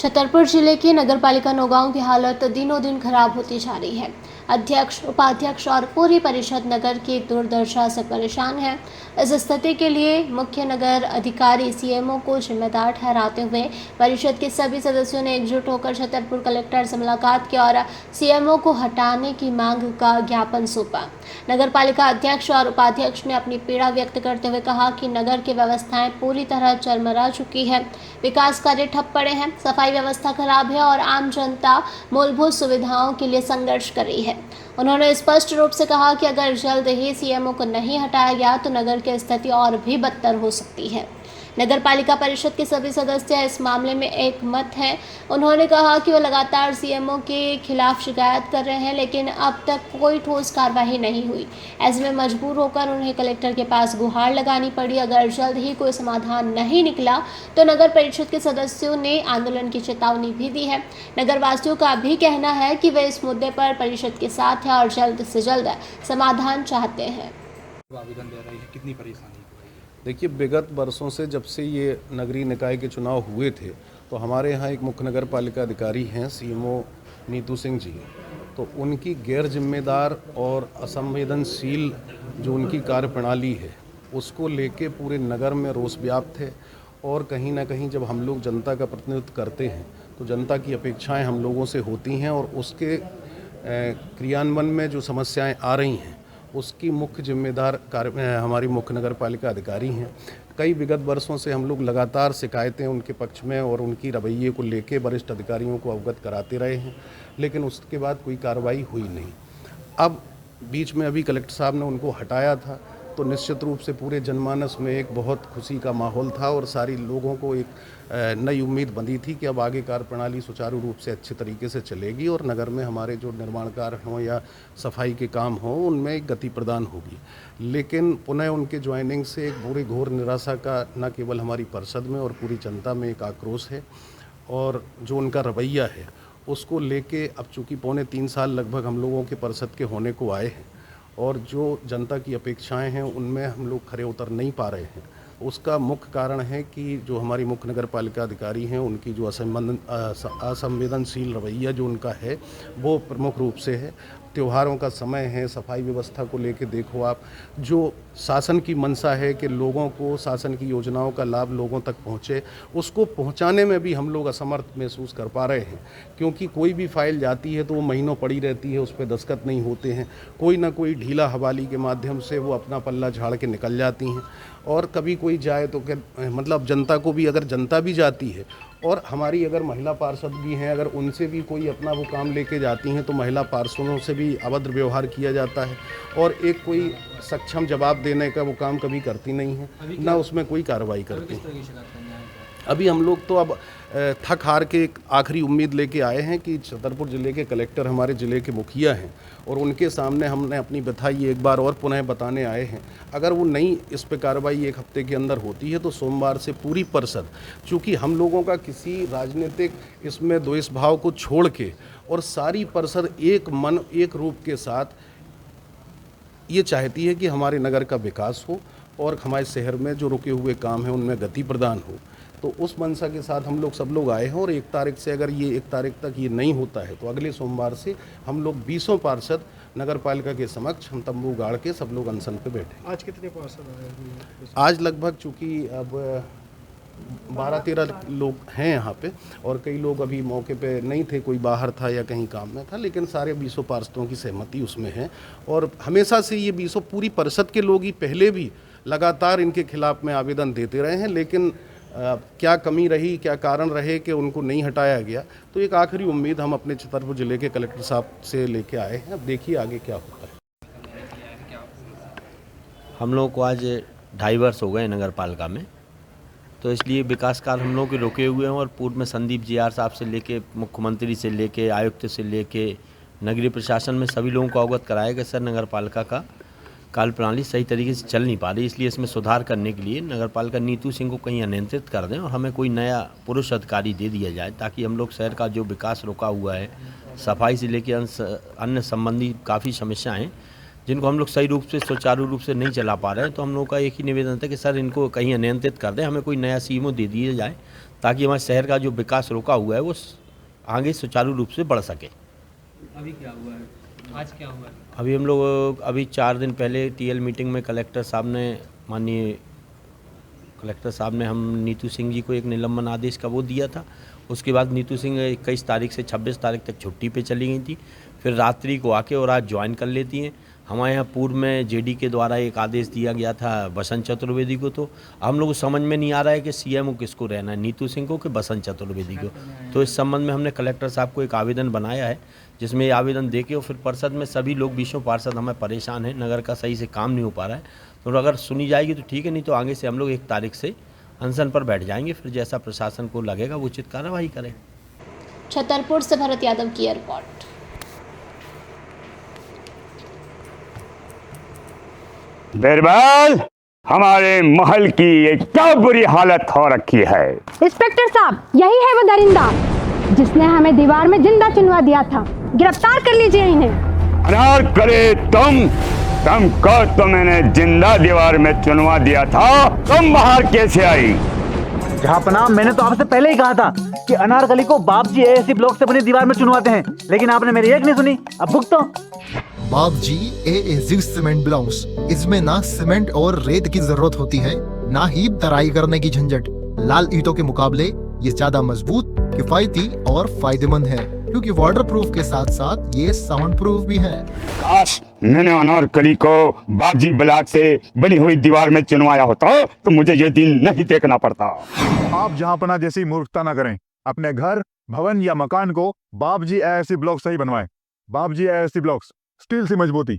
छतरपुर जिले की नगरपालिका नौगांव की हालत दिनों दिन खराब होती जा रही है। अध्यक्ष, उपाध्यक्ष और पूरी परिषद नगर की दुर्दशा से परेशान है। इस स्थिति के लिए मुख्य नगर अधिकारी सीएमओ को जिम्मेदार ठहराते हुए परिषद के सभी सदस्यों ने एकजुट होकर छतरपुर कलेक्टर से मुलाकात की और सीएमओ को हटाने की मांग का ज्ञापन सौंपा। नगरपालिका अध्यक्ष और उपाध्यक्ष ने अपनी पीड़ा व्यक्त करते हुए कहा कि नगर की व्यवस्थाएं पूरी तरह चरमरा चुकी है, विकास कार्य ठप पड़े हैं, सफाई व्यवस्था खराब है और आम जनता मूलभूत सुविधाओं के लिए संघर्ष कर रही है। उन्होंने स्पष्ट रूप से कहा कि अगर जल्द ही सीएमओ को नहीं हटाया गया तो नगर की स्थिति और भी बदतर हो सकती है। नगर पालिका परिषद के सभी सदस्य इस मामले में एक मत हैं। उन्होंने कहा कि वो लगातार सीएमओ के खिलाफ शिकायत कर रहे हैं, लेकिन अब तक कोई ठोस कार्रवाई नहीं हुई। ऐसे में मजबूर होकर उन्हें कलेक्टर के पास गुहार लगानी पड़ी। अगर जल्द ही कोई समाधान नहीं निकला तो नगर परिषद के सदस्यों ने आंदोलन की चेतावनी भी दी है। नगरवासियों का भी कहना है कि वे इस मुद्दे पर परिषद के साथ हैं और जल्द से जल्द समाधान चाहते हैं। आवेदन दे रही है, कितनी परेशानी? देखिए, विगत वर्षों से जब से ये नगरीय निकाय के चुनाव हुए थे तो हमारे यहाँ एक मुख्य नगर पालिका अधिकारी हैं सीएमओ नीतू सिंह जी, तो उनकी गैर जिम्मेदार और असंवेदनशील जो उनकी कार्यप्रणाली है उसको लेके पूरे नगर में रोष व्याप्त है। और कहीं ना कहीं जब हम लोग जनता का प्रतिनिधित्व करते हैं तो जनता की अपेक्षाएं हम लोगों से होती हैं और उसके क्रियान्वयन में जो समस्याएं आ रही हैं उसकी मुख्य जिम्मेदार हमारी मुख्य नगर पालिका अधिकारी हैं। कई विगत वर्षों से हम लोग लगातार शिकायतें उनके पक्ष में और उनकी रवैये को लेके वरिष्ठ अधिकारियों को अवगत कराते रहे हैं, लेकिन उसके बाद कोई कार्रवाई हुई नहीं। अब बीच में अभी कलेक्टर साहब ने उनको हटाया था तो निश्चित रूप से पूरे जनमानस में एक बहुत खुशी का माहौल था और सारी लोगों को एक नई उम्मीद बंधी थी कि अब आगे कार्यप्रणाली सुचारू रूप से अच्छे तरीके से चलेगी और नगर में हमारे जो निर्माण कार्य हों या सफाई के काम हों उनमें एक गति प्रदान होगी। लेकिन पुनः उनके ज्वाइनिंग से एक पूरी घोर निराशा का न केवल हमारी परिषद में और पूरी जनता में एक आक्रोश है और जो उनका रवैया है उसको लेके अब चूँकि 3.25 साल लगभग हम लोगों के परिषद के होने को आए हैं और जो जनता की अपेक्षाएं हैं उनमें हम लोग खरे उतर नहीं पा रहे हैं। उसका मुख्य कारण है कि जो हमारी मुख्य नगर पालिका अधिकारी हैं उनकी जो असंवेदनशील रवैया जो उनका है वो प्रमुख रूप से है। त्योहारों का समय है, सफाई व्यवस्था को लेके देखो आप, जो शासन की मंशा है कि लोगों को शासन की योजनाओं का लाभ लोगों तक पहुँचे, उसको पहुँचाने में भी हम लोग असमर्थ महसूस कर पा रहे हैं। क्योंकि कोई भी फाइल जाती है तो वो महीनों पड़ी रहती है, उस पर दस्तखत नहीं होते हैं, कोई ना कोई ढीला हवाली के माध्यम से वो अपना पल्ला झाड़ के निकल जाती हैं। और कभी कोई जाए तो क्या मतलब जनता को भी, अगर जनता भी जाती है और हमारी अगर महिला पार्षद भी हैं, अगर उनसे भी कोई अपना वो काम लेके जाती हैं तो महिला पार्षदों से भी अभद्र व्यवहार किया जाता है और एक कोई सक्षम जवाब देने का वो काम कभी करती नहीं है, ना उसमें कोई कार्रवाई करती है। अभी हम लोग तो अब थक हार के एक आखिरी उम्मीद लेके आए हैं कि छतरपुर ज़िले के कलेक्टर हमारे ज़िले के मुखिया हैं और उनके सामने हमने अपनी व्यथा ये एक बार और पुनः बताने आए हैं। अगर वो नहीं इस पे कार्रवाई एक हफ्ते के अंदर होती है तो सोमवार से पूरी परिषद, चूँकि हम लोगों का किसी राजनीतिक इसमें द्वेष भाव को छोड़ के और सारी परिषद एक मन एक रूप के साथ ये चाहती है कि हमारे नगर का विकास हो और हमारे शहर में जो रुके हुए काम हैं उनमें गति प्रदान हो। तो उस मंशा के साथ हम लोग सब लोग आए हैं और 1 तारीख से, अगर ये 1 तारीख तक ये नहीं होता है तो अगले सोमवार से हम लोग 20 पार्षद नगर पालिका के समक्ष हम तंबू गाड़ के सब लोग अनशन पे बैठे। आज कितने पार्षद आए? आज लगभग चूँकि अब 12-13 लोग हैं यहाँ पे और कई लोग अभी मौके पे नहीं थे, कोई बाहर था या कहीं काम में था, लेकिन सारे 20 पार्षदों की सहमति उसमें है। और हमेशा से ये 20 पूरी परिषद के लोग ही पहले भी लगातार इनके खिलाफ में आवेदन देते रहे हैं, लेकिन क्या कमी रही, क्या कारण रहे कि उनको नहीं हटाया गया। तो एक आखिरी उम्मीद हम अपने छतरपुर ज़िले के कलेक्टर साहब से लेके आए हैं। अब देखिए आगे क्या होता है। हम लोग को आज 2.5 वर्ष हो गए नगर पालिका में, तो इसलिए विकास कार्य हम लोग के रुके हुए हैं और पूर्व में संदीप जी.आर. साहब से लेके मुख्यमंत्री से लेके आयुक्त से लेके नगरीय प्रशासन में सभी लोगों को अवगत कराया कि सर नगर पालिका का कार्य प्रणाली सही तरीके से चल नहीं पा रही, इसलिए इसमें सुधार करने के लिए नगर पालिका नीतू सिंह को कहीं अनियंत्रित कर दें और हमें कोई नया पुरुष अधिकारी दे दिया जाए, ताकि हम लोग शहर का जो विकास रुका हुआ है, सफाई से लेकर अन्य संबंधी काफ़ी समस्याएं, जिनको हम लोग सही रूप से सुचारू रूप से नहीं चला पा रहे हैं। तो हम लोग का एक ही निवेदन था कि सर इनको कहीं अनियंत्रित कर दें, हमें कोई नया सीएमओ दे दिया जाए ताकि हमारे शहर का जो विकास रुका हुआ है वो आगे सुचारू रूप से बढ़ सके। अभी क्या हुआ है, आज क्या हुआ है? अभी हम लोग 4 दिन पहले टीएल मीटिंग में माननीय कलेक्टर साहब ने हम नीतू सिंह जी को एक निलंबन आदेश का वो दिया था। उसके बाद नीतू सिंह 21 तारीख से 26 तारीख तक छुट्टी पे चली गई थी, फिर रात्रि को आके और आज ज्वाइन कर लेती हैं। हमारे यहाँ पूर्व में जेडी के द्वारा एक आदेश दिया गया था बसंत चतुर्वेदी को, तो हम लोग को समझ में नहीं आ रहा है कि सीएमओ किसको रहना है, नीतू सिंह को कि बसंत चतुर्वेदी को। तो इस संबंध में हमने कलेक्टर साहब को एक आवेदन बनाया है, जिसमें ये आवेदन देके और फिर पार्षद में सभी लोग 20 पार्षद हमें परेशान हैं, नगर का सही से काम नहीं हो पा रहा है। तो अगर सुनी जाएगी तो ठीक है, नहीं तो आगे से हम लोग 1 तारीख से अनशन पर बैठ जाएंगे, फिर जैसा प्रशासन को लगेगा वो उचित कार्रवाई करें। छतरपुर से भरत यादव की रिपोर्ट। बिरबल, हमारे महल की ये क्या बुरी हालत हो रखी है। इंस्पेक्टर साहब, यही है वो दरिंदा जिसने हमें दीवार में जिंदा चुनवा दिया था। गिरफ्तार कर लीजिए इन्हें। अनार करे तुमको तो मैंने जिंदा दीवार में चुनवा दिया था, तुम बाहर कैसे आई? जहापनाह, मैंने तो आपसे पहले ही कहा था कि अनारकली को बाप जी एएससी ब्लॉक से बनी दीवार में चुनवाते हैं, लेकिन आपने मेरी एक नहीं सुनी। अब भुगतो। बाप जी एएससी सीमेंट ब्लॉक्स, इसमें ना सीमेंट और रेत की जरूरत होती है, ना ही तराई करने की झंझट। लाल ईंटों के मुकाबले ये ज्यादा मजबूत, किफायती और फायदेमंद है, क्योंकि वाटरप्रूफ के साथ साथ ये साउंड प्रूफ भी है। काश मैंने अनारकली को बापजी ब्लॉक से बनी हुई दीवार में चुनवाया होता तो मुझे ये दिन नहीं देखना पड़ता। आप जहांपना जैसी मूर्खता न करें। अपने घर, भवन या मकान को बापजी एएससी ब्लॉक से ही बनवाएं। बापजी एएससी ब्लॉक्स, स्टील से मजबूती,